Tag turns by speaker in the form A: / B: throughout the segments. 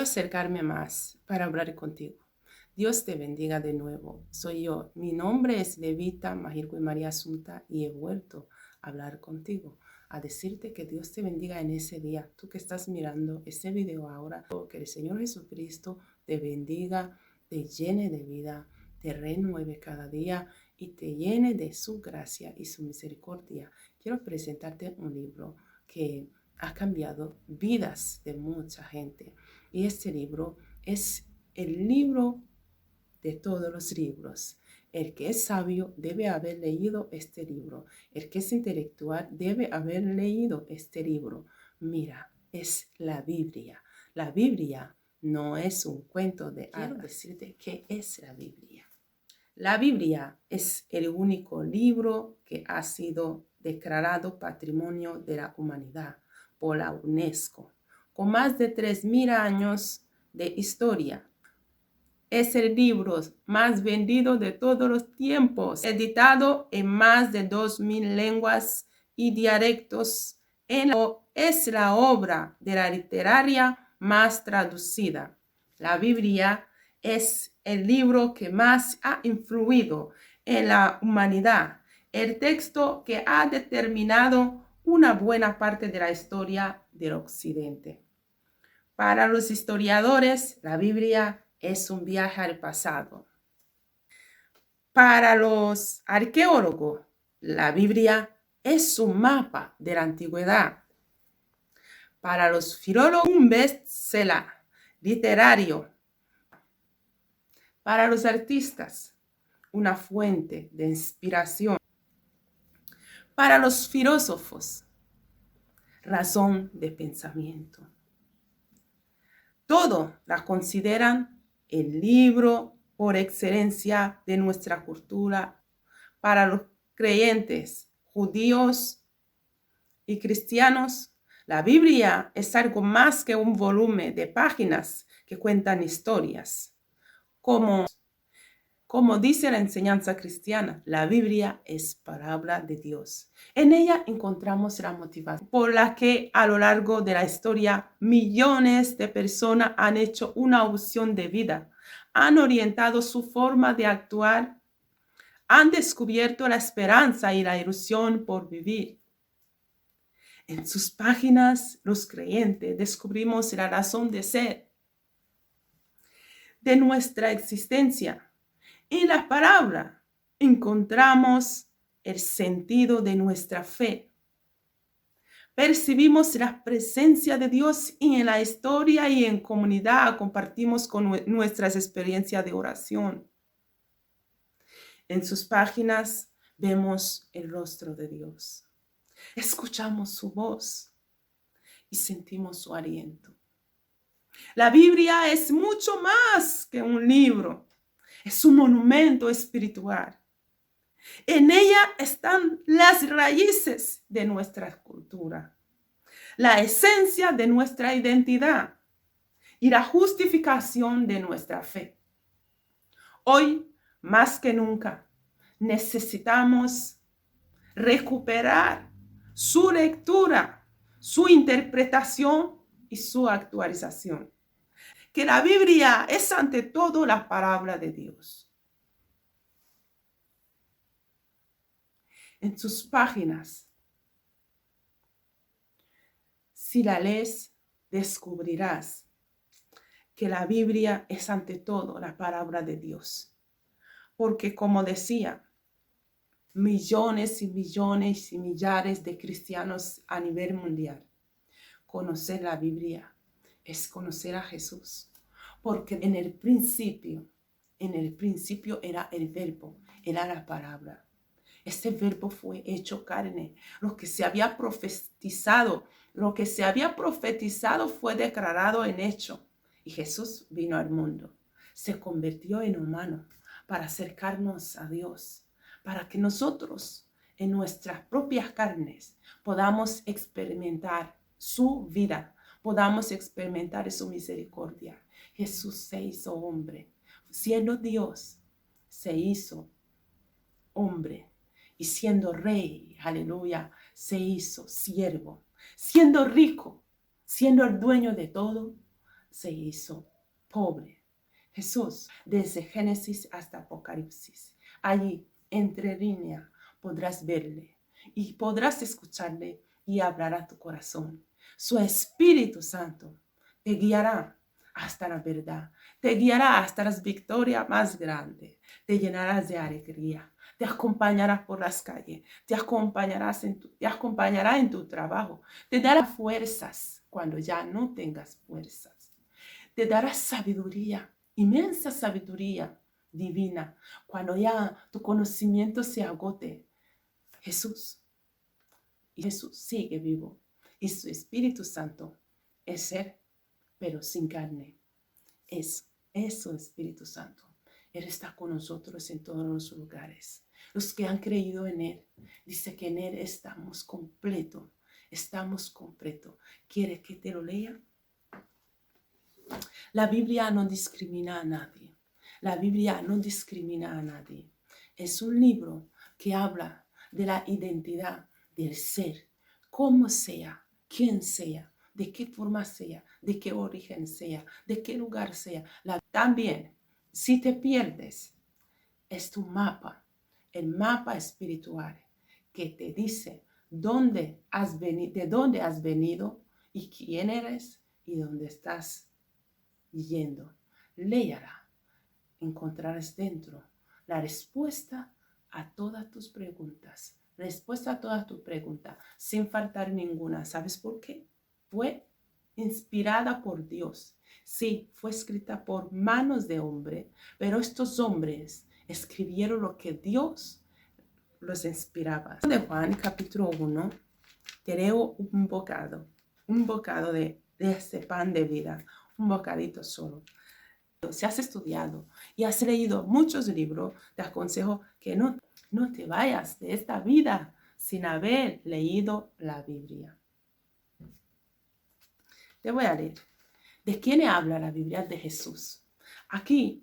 A: acercarme más para hablar contigo. Dios te bendiga de nuevo. Soy yo. Mi nombre es Levita Mahirgui María Asunta y he vuelto a hablar contigo, a decirte que Dios te bendiga en ese día. Tú que estás mirando este video ahora, que el Señor Jesucristo te bendiga, te llene de vida, te renueve cada día y te llene de su gracia y su misericordia. Quiero presentarte un libro que ha cambiado vidas de mucha gente. Y este libro es el libro de todos los libros. El que es sabio debe haber leído este libro. El que es intelectual debe haber leído este libro. Mira, es la Biblia. La Biblia no es un cuento de hadas. Quiero decirte qué es la Biblia. La Biblia es el único libro que ha sido declarado Patrimonio de la Humanidad por la UNESCO, con más de 3.000 años de historia. Es el libro más vendido de todos los tiempos, editado en más de 2.000 lenguas y dialectos. Es la obra de la literaria más traducida. La Biblia es el libro que más ha influido en la humanidad, el texto que ha determinado una buena parte de la historia del Occidente. Para los historiadores, la Biblia es un viaje al pasado. Para los arqueólogos, la Biblia es un mapa de la antigüedad. Para los filólogos, un bestseller literario. Para los artistas, una fuente de inspiración. Para los filósofos, razón de pensamiento. Todos la consideran el libro por excelencia de nuestra cultura. Para los creyentes, judíos y cristianos, la Biblia es algo más que un volumen de páginas que cuentan historias. Como dice la enseñanza cristiana, la Biblia es palabra de Dios. En ella encontramos la motivación por la que a lo largo de la historia millones de personas han hecho una opción de vida, han orientado su forma de actuar, han descubierto la esperanza y la ilusión por vivir. En sus páginas, los creyentes descubrimos la razón de ser de nuestra existencia. En la palabra encontramos el sentido de nuestra fe. Percibimos la presencia de Dios y en la historia y en comunidad compartimos con nuestras experiencias de oración. En sus páginas vemos el rostro de Dios. Escuchamos su voz y sentimos su aliento. La Biblia es mucho más que un libro. Es un monumento espiritual. En ella están las raíces de nuestra cultura, la esencia de nuestra identidad y la justificación de nuestra fe. Hoy, más que nunca, necesitamos recuperar su lectura, su interpretación y su actualización. Que la Biblia es ante todo la palabra de Dios. En sus páginas, si la lees, descubrirás que la Biblia es ante todo la palabra de Dios. Porque como decía, millones y millones y millares de cristianos a nivel mundial, conocer la Biblia es conocer a Jesús, porque en el principio era el verbo, era la palabra. Este verbo fue hecho carne. Lo que se había profetizado fue declarado en hecho. Y Jesús vino al mundo, se convirtió en humano para acercarnos a Dios, para que nosotros en nuestras propias carnes podamos experimentar su vida, podamos experimentar su misericordia. Jesús se hizo hombre. Siendo Dios, se hizo hombre. Y siendo rey, aleluya, se hizo siervo. Siendo rico, siendo el dueño de todo, se hizo pobre. Jesús, desde Génesis hasta Apocalipsis, allí, entre líneas, podrás verle y podrás escucharle y hablar a tu corazón. Su Espíritu Santo te guiará hasta la verdad, te guiará hasta las victorias más grandes, te llenarás de alegría, te acompañará por las calles, te acompañará en tu trabajo, te dará fuerzas cuando ya no tengas fuerzas, te dará sabiduría, inmensa sabiduría divina, cuando ya tu conocimiento se agote. Jesús sigue vivo y su Espíritu Santo es ser, pero sin carne. Es su Espíritu Santo. Él está con nosotros en todos los lugares. Los que han creído en Él, dice que en Él estamos completos. Estamos completos. ¿Quiere que te lo lea? La Biblia no discrimina a nadie. La Biblia no discrimina a nadie. Es un libro que habla de la identidad del ser, como sea, quién sea, de qué forma sea, de qué origen sea, de qué lugar sea. También, si te pierdes, es tu mapa, el mapa espiritual que te dice de dónde has venido y quién eres y dónde estás yendo. Léala, encontrarás dentro la respuesta a todas tus preguntas. Respuesta a todas tus preguntas, sin faltar ninguna. ¿Sabes por qué? Fue inspirada por Dios. Sí, fue escrita por manos de hombre, pero estos hombres escribieron lo que Dios los inspiraba. De Juan, capítulo 1, te leo un bocado de ese pan de vida, un bocadito solo. Si has estudiado y has leído muchos libros, te aconsejo que no te vayas de esta vida sin haber leído la Biblia. Te voy a leer. ¿De quién habla la Biblia? De Jesús. Aquí,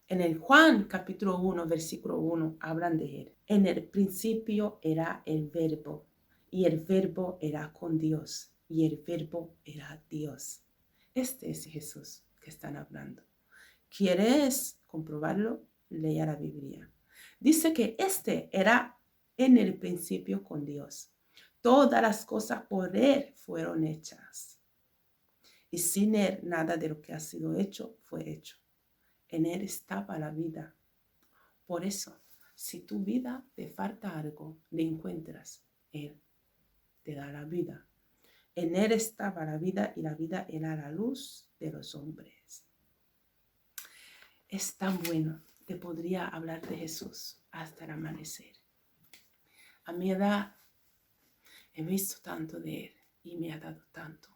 A: en el Juan capítulo 1, versículo 1, hablan de Él. En el principio era el Verbo, y el Verbo era con Dios, y el Verbo era Dios. Este es Jesús que están hablando. ¿Quieres comprobarlo? Lea la Biblia. Dice que este era en el principio con Dios. Todas las cosas por Él fueron hechas. Y sin Él nada de lo que ha sido hecho fue hecho. En Él estaba la vida. Por eso, si tu vida te falta algo, le encuentras. Él te da la vida. En Él estaba la vida y la vida era la luz de los hombres. Es tan bueno que podría hablar de Jesús hasta el amanecer. A mi edad he visto tanto de Él y me ha dado tanto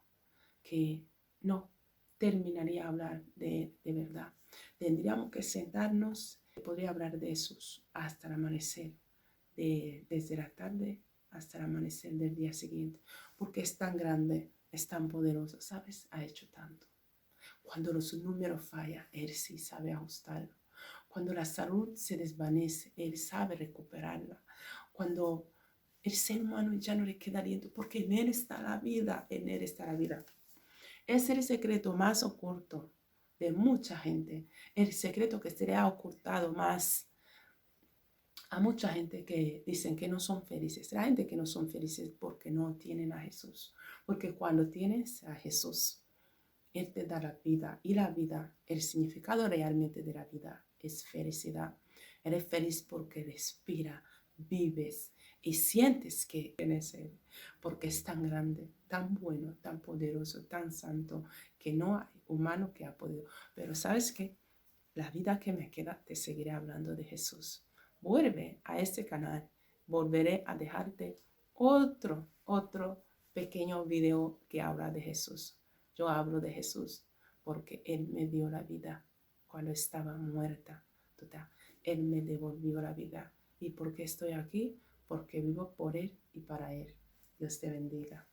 A: que no terminaría de hablar de verdad. Tendríamos que sentarnos y podría hablar de Jesús hasta el amanecer, desde la tarde hasta el amanecer del día siguiente, porque es tan grande, es tan poderoso, ¿sabes? Ha hecho tanto. Cuando los números fallan, Él sí sabe ajustarlo. Cuando la salud se desvanece, Él sabe recuperarla. Cuando el ser humano ya no le queda aliento, porque en Él está la vida, en Él está la vida. Es el secreto más oculto de mucha gente, el secreto que se le ha ocultado más a mucha gente que dicen que no son felices. La gente que no son felices porque no tienen a Jesús. Porque cuando tienes a Jesús, Él te da la vida. Y la vida, el significado realmente de la vida es felicidad. Eres feliz porque respiras, vives y sientes que tienes Él. Porque es tan grande, tan bueno, tan poderoso, tan santo, que no hay humano que ha podido. Pero ¿sabes qué? La vida que me queda te seguiré hablando de Jesús. Vuelve a este canal. Volveré a dejarte otro pequeño video que habla de Jesús. Yo hablo de Jesús porque Él me dio la vida cuando estaba muerta. Total, Él me devolvió la vida. ¿Y por qué estoy aquí? Porque vivo por Él y para Él. Dios te bendiga.